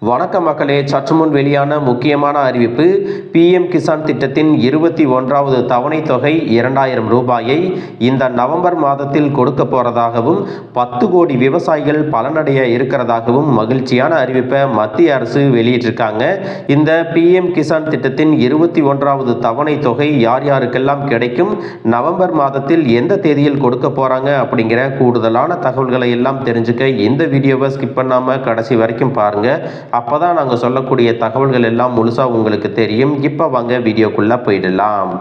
வணக்கம் மக்களே, சற்று முன் வெளியான முக்கியமான அறிவிப்பு. PM கிசான் திட்டத்தின் 21வது தவணை தொகை 2000 ரூபாயை இந்த நவம்பர் மாதத்தில் கொடுக்க போறதாகவும் 10 கோடி விவசாயிகள் பலனடைய இருக்கிறதாகவும் மகிழ்ச்சியான அறிவிப்பை மத்திய அரசு வெளியிட்டிருக்காங்க. இந்த PM கிசான் திட்டத்தின் 21வது தவணை தொகை யார் யாருக்கெல்லாம் கிடைக்கும், நவம்பர் மாதத்தில் எந்த தேதியில் கொடுக்க போறாங்க அப்படிங்கிற கூடுதலான தகவல்களை எல்லாம் தெரிஞ்சுக்க இந்த வீடியோவை ஸ்கிப் பண்ணாம கடைசி வரைக்கும் பாருங்க. அப்பதான் நாங்கள் சொல்லக்கூடிய தகவல்கள் எல்லாம் முழுசா உங்களுக்கு தெரியும். இப்போ வாங்க வீடியோக்குள்ள போயிடலாம்.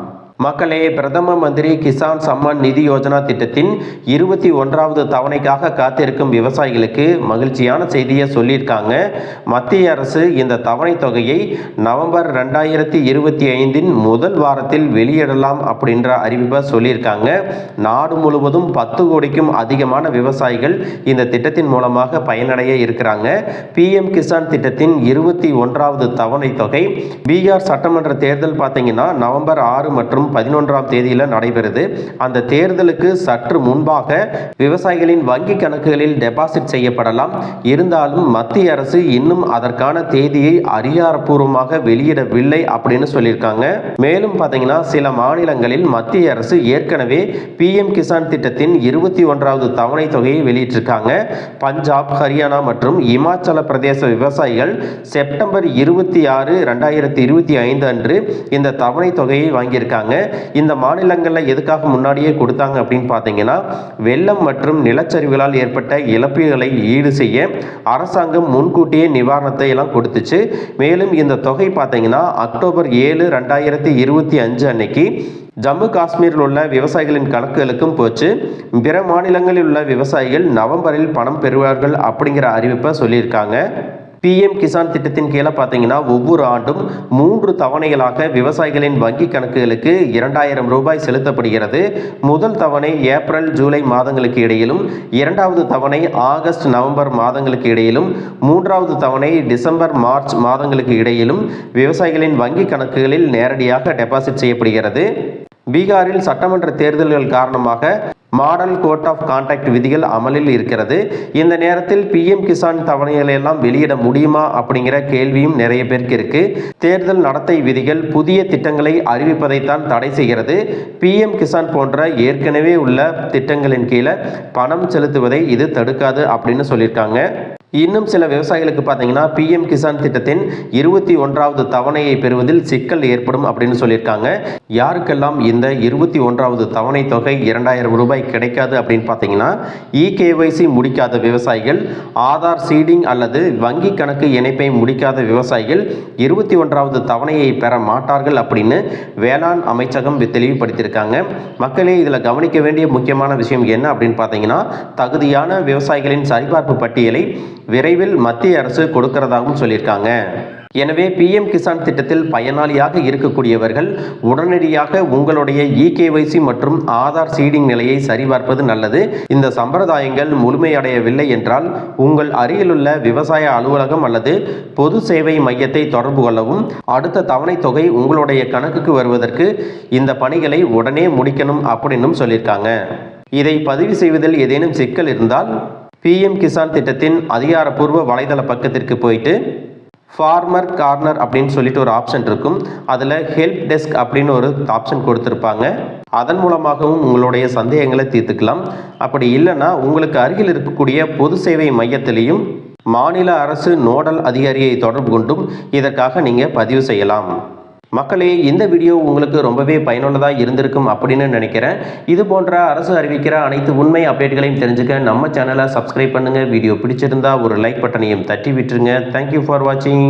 மக்களே, பிரதம மந்திரி கிசான் சம்மான் நிதி யோஜனா திட்டத்தின் 21வது தவணைக்காக காத்திருக்கும் விவசாயிகளுக்கு மகிழ்ச்சியான செய்தியை சொல்லியிருக்காங்க. மத்திய அரசு இந்த தவணை தொகையை நவம்பர் 2025 முதல் வாரத்தில் வெளியிடலாம் அப்படின்ற அறிவிப்பை சொல்லியிருக்காங்க. நாடு முழுவதும் 10 கோடிக்கும் அதிகமான விவசாயிகள் இந்த திட்டத்தின் மூலமாக பயனடைய இருக்கிறாங்க. PM கிசான் திட்டத்தின் 21வது தவணை தொகை பீகார் சட்டமன்ற தேர்தல் பார்த்தீங்கன்னா நவம்பர் 6 மற்றும் 11ஆம் தேதியில் நடைபெறுது. அந்த தேர்தலுக்கு சற்று முன்பாக விவசாயிகளின் வங்கி கணக்குகளில் டெபாசிட் செய்யப்படலாம். இருந்தாலும் மத்திய அரசு இன்னும் அதற்கான தேதியை அதிகாரப்பூர்வமாக வெளியிடவில்லை அப்படின்னு சொல்லியிருக்காங்க. மேலும் பார்த்தீங்கன்னா சில மாநிலங்களில் மத்திய அரசு ஏற்கனவே PM கிசான் திட்டத்தின் 21வது தவணை தொகையை வெளியிட்டிருக்காங்க. பஞ்சாப், ஹரியானா மற்றும் இமாச்சல பிரதேச விவசாயிகள் செப்டம்பர் 26, 2025 அன்று இந்த தவணை தொகையை வாங்கியிருக்காங்க. இந்த மாநிலங்களில் எதுக்காக முன்னாடியே கொடுத்தாங்க அப்படின்னு பார்த்தீங்கன்னா, வெள்ளம் மற்றும் நிலச்சரிவுகளால் ஏற்பட்ட இழப்பீடுகளை ஈடு செய்ய அரசாங்கம் முன்கூட்டியே நிவாரணத்தை எல்லாம் கொடுத்துச்சு. மேலும் இந்த தொகை பார்த்தீங்கன்னா அக்டோபர் 7, 2025 அன்னைக்கு ஜம்மு காஷ்மீரில் உள்ள விவசாயிகளின் கணக்குகளுக்கும் போச்சு. பிற மாநிலங்களில் உள்ள விவசாயிகள் நவம்பரில் பணம் பெறுவார்கள் அப்படிங்கிற அறிவிப்பை சொல்லியிருக்காங்க. PM கிசான் திட்டத்தின் கீழே பார்த்தீங்கன்னா ஒவ்வொரு ஆண்டும் 3 தவணைகளாக விவசாயிகளின் வங்கி கணக்குகளுக்கு 2000 ரூபாய் செலுத்தப்படுகிறது. முதல் தவணை ஏப்ரல், ஜூலை மாதங்களுக்கு இடையிலும், 2வது தவணை ஆகஸ்ட், நவம்பர் மாதங்களுக்கு இடையிலும், 3வது தவணை டிசம்பர், மார்ச் மாதங்களுக்கு இடையிலும் விவசாயிகளின் வங்கி கணக்குகளில் நேரடியாக டெபாசிட் செய்யப்படுகிறது. பீகாரில் சட்டமன்ற தேர்தல்கள் காரணமாக மாடல் கோட் ஆஃப் கான்டாக்ட் விதிகள் அமலில் இருக்கிறது. இந்த நேரத்தில் PM கிசான் தவணைகளை எல்லாம் வெளியிட முடியுமா அப்படிங்கிற கேள்வியும் நிறைய பேருக்கு இருக்கு. தேர்தல் நடத்தை விதிகள் புதிய திட்டங்களை அறிவிப்பதைத்தான் தடை செய்கிறது. PM கிசான் போன்ற ஏற்கனவே உள்ள திட்டங்களின் கீழே பணம் செலுத்துவதை இது தடுக்காது அப்படின்னு சொல்லியிருக்காங்க. இன்னும் சில விவசாயிகளுக்கு பார்த்தீங்கன்னா PM கிசான் திட்டத்தின் 21வது தவணையை பெறுவதில் சிக்கல் ஏற்படும் அப்படின்னு சொல்லியிருக்காங்க. யாருக்கெல்லாம் இந்த 21வது தவணை தொகை 2000 ரூபாய் கிடைக்காது அப்படின்னு பார்த்தீங்கன்னா, EKYC முடிக்காத விவசாயிகள், ஆதார் சீடிங் அல்லது வங்கி கணக்கு இணைப்பை முடிக்காத விவசாயிகள் 21வது தவணையை பெற மாட்டார்கள் அப்படின்னு வேளாண் அமைச்சகம் தெளிவுபடுத்தியிருக்காங்க. மக்களே, இதில் கவனிக்க வேண்டிய முக்கியமான விஷயம் என்ன அப்படின்னு பார்த்தீங்கன்னா, தகுதியான விவசாயிகளின் சரிபார்ப்பு பட்டியலை விரைவில் மத்திய அரசு கொடுக்கிறதாகவும் சொல்லியிருக்காங்க. எனவே PM கிசான் திட்டத்தில் பயனாளியாக இருக்கக்கூடியவர்கள் உடனடியாக உங்களுடைய EKYC மற்றும் ஆதார் சீடிங் நிலையை சரிபார்ப்பது நல்லது. இந்த சம்பிரதாயங்கள் முழுமையடையவில்லை என்றால் உங்கள் அருகிலுள்ள விவசாய அலுவலகம் அல்லது பொது சேவை மையத்தை தொடர்பு கொள்ளவும். அடுத்த தவணை தொகை உங்களுடைய கணக்குக்கு வருவதற்கு இந்த பணிகளை உடனே முடிக்கணும் அப்படின்னும் சொல்லியிருக்காங்க. இதை பதிவு செய்வதில் ஏதேனும் சிக்கல் இருந்தால் PM கிசான் திட்டத்தின் அதிகாரப்பூர்வ வலைதள பக்கத்திற்கு போயிட்டு ஃபார்மர் கார்னர் அப்படின்னு சொல்லிட்டு ஒரு ஆப்ஷன் இருக்கும். அதில் ஹெல்ப் டெஸ்க் அப்படின்னு ஒரு ஆப்ஷன் கொடுத்துருப்பாங்க. அதன் மூலமாகவும் உங்களுடைய சந்தேகங்களை தீர்த்துக்கலாம். அப்படி இல்லைன்னா உங்களுக்கு அருகில் இருக்கக்கூடிய பொது சேவை மையத்திலையும் மாநில அரசு நோடல் அதிகாரியை தொடர்பு கொண்டும் இதற்காக நீங்கள் பதிவு செய்யலாம். மக்களே, இந்த வீடியோ உங்களுக்கு ரொம்பவே பயனுள்ளதாக இருந்திருக்கும் அப்படின்னு நினைக்கிறேன். இது போன்ற அரசு அறிவிக்கிற அனைத்து உண்மை அப்டேட்களையும் தெரிஞ்சுக்க நம்ம சேனலை சப்ஸ்கிரைப் பண்ணுங்கள். வீடியோ பிடிச்சிருந்தா ஒரு லைக் பட்டனையும் தட்டி விட்டுருங்க. தேங்க்யூ ஃபார் வாட்சிங்.